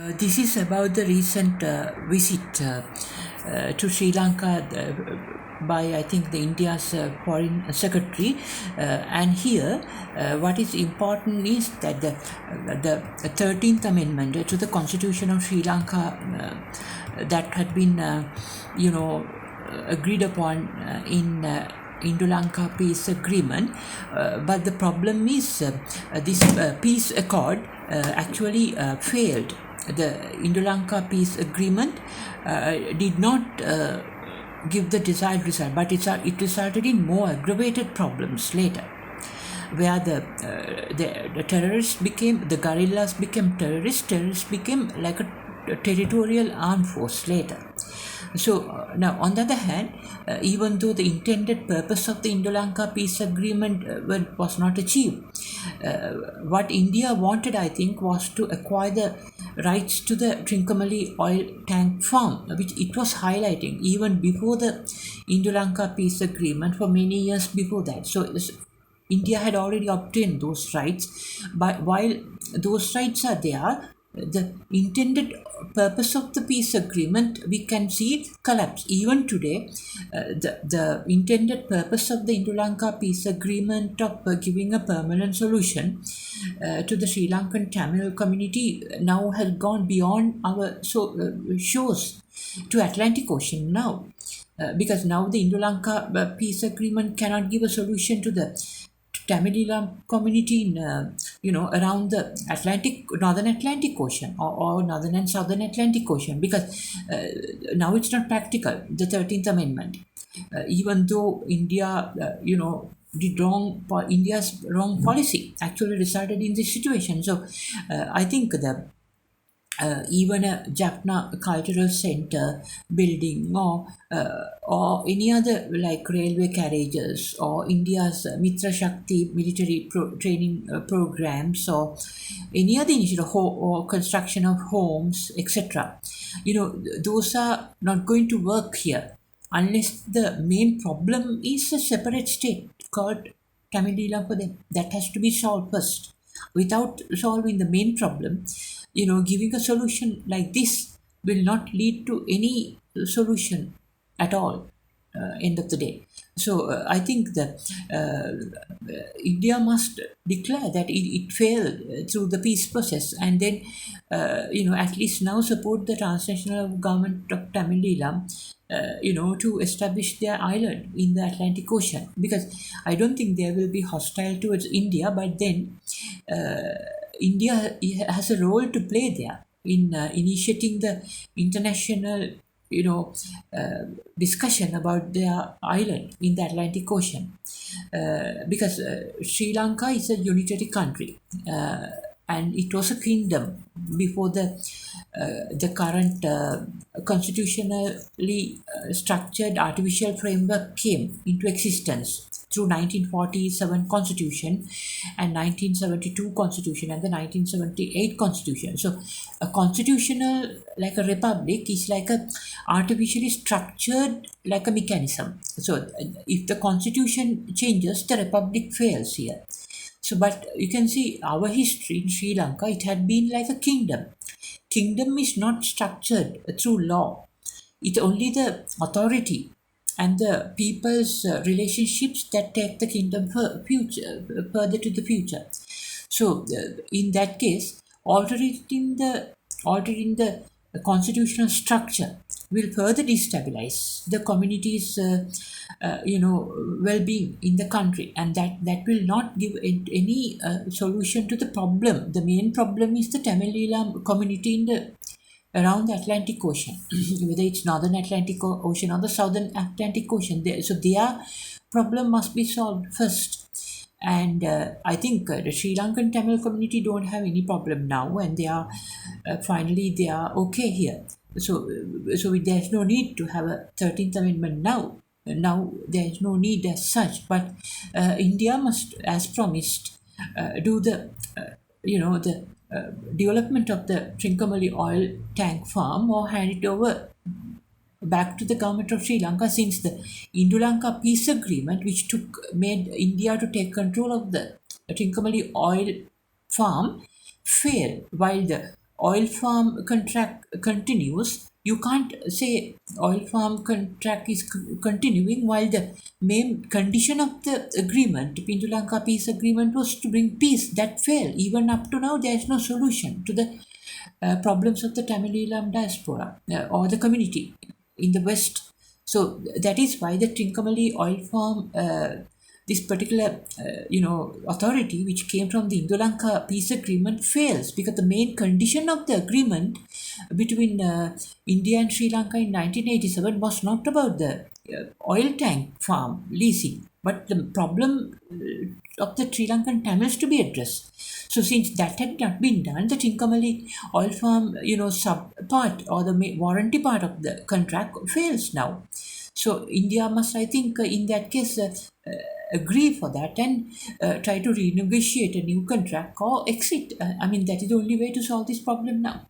This is about the recent visit to Sri Lanka by, I think, the India's foreign secretary. And here, what is important is that the 13th Amendment to the Constitution of Sri Lanka that had been, agreed upon in Indo-Lanka peace agreement, but the problem is this peace accord actually failed. The Indo-Lanka peace agreement did not give the desired result, but it resulted in more aggravated problems later, where the terrorists became, the guerrillas became terrorists became like a territorial armed force later. So now, on the other hand, even though the intended purpose of the Indo-Lanka peace agreement was not achieved, what India wanted, I think, was to acquire the rights to the Trincomalee oil tank farm, which it was highlighting even before the Indo-Lanka peace agreement for many years before that. So India had already obtained those rights, but while those rights are there, the intended purpose of the peace agreement we can see collapse. Even today, the intended purpose of the Indo-Lanka peace agreement of giving a permanent solution to the Sri Lankan Tamil community now has gone beyond our shores to Atlantic Ocean now. Because now the Indo-Lanka peace agreement cannot give a solution to the Tamil community in, around the northern Atlantic Ocean or northern and southern Atlantic Ocean, because now it's not practical, the 13th Amendment. Even though India, India's wrong policy actually resulted in this situation. So I think even a Jaffna Cultural Center building or any other like railway carriages or India's Mitra Shakti military training programs or any other initiative or construction of homes, etc. Those are not going to work here unless the main problem is a separate state called Tamil Eelam for them. That has to be solved first. Without solving the main problem, giving a solution like this will not lead to any solution at all. End of the day. So I think that India must declare that it failed through the peace process, and then at least now support the transnational government of Tamil Eelam, to establish their island in the Atlantic Ocean, because I don't think they will be hostile towards India, but then India has a role to play there in initiating the international discussion about their island in the Atlantic Ocean, because Sri Lanka is a unitary country, and it was a kingdom before the current constitutionally structured artificial framework came into existence through 1947 Constitution and 1972 Constitution and the 1978 Constitution. So a constitutional, like a republic, is like a artificially structured like a mechanism. So if the constitution changes, the republic fails here. So, but you can see our history in Sri Lanka, it had been like a kingdom. Kingdom is not structured through law. It's only the authority and the people's relationships that take the kingdom further to the future. So, in that case, altering the constitutional structure will further destabilize the community's well-being in the country, and that will not give any solution to the problem. The main problem is the Tamil Eelam community in the around the Atlantic Ocean, whether it's northern Atlantic Ocean or the southern Atlantic Ocean. So their problem must be solved first. And I think the Sri Lankan Tamil community don't have any problem now, and they are finally they are okay here. So there's no need to have a 13th Amendment now. Now there is no need as such, but India must, as promised, do the the development of the Trincomalee oil tank farm or hand it over back to the government of Sri Lanka, since the Indo-Lanka peace agreement, which made India to take control of the Trincomalee oil farm, failed, while the oil farm contract continues, you can't say oil farm contract is continuing while the main condition of the agreement, Pindulanka peace agreement, was to bring peace. That failed. Even up to now, there is no solution to the problems of the Tamil Eelam diaspora or the community in the West. So that is why the Trincomalee oil farm, this particular authority which came from the Indo-Lanka peace agreement, fails, because the main condition of the agreement between India and Sri Lanka in 1987 was not about the oil tank farm leasing, but the problem of the Sri Lankan Tamils to be addressed. So since that had not been done, the Trincomalee oil farm, sub part or the warranty part of the contract fails now. So India must, I think, in that case, agree for that and try to renegotiate a new contract or exit. I mean, that is the only way to solve this problem now.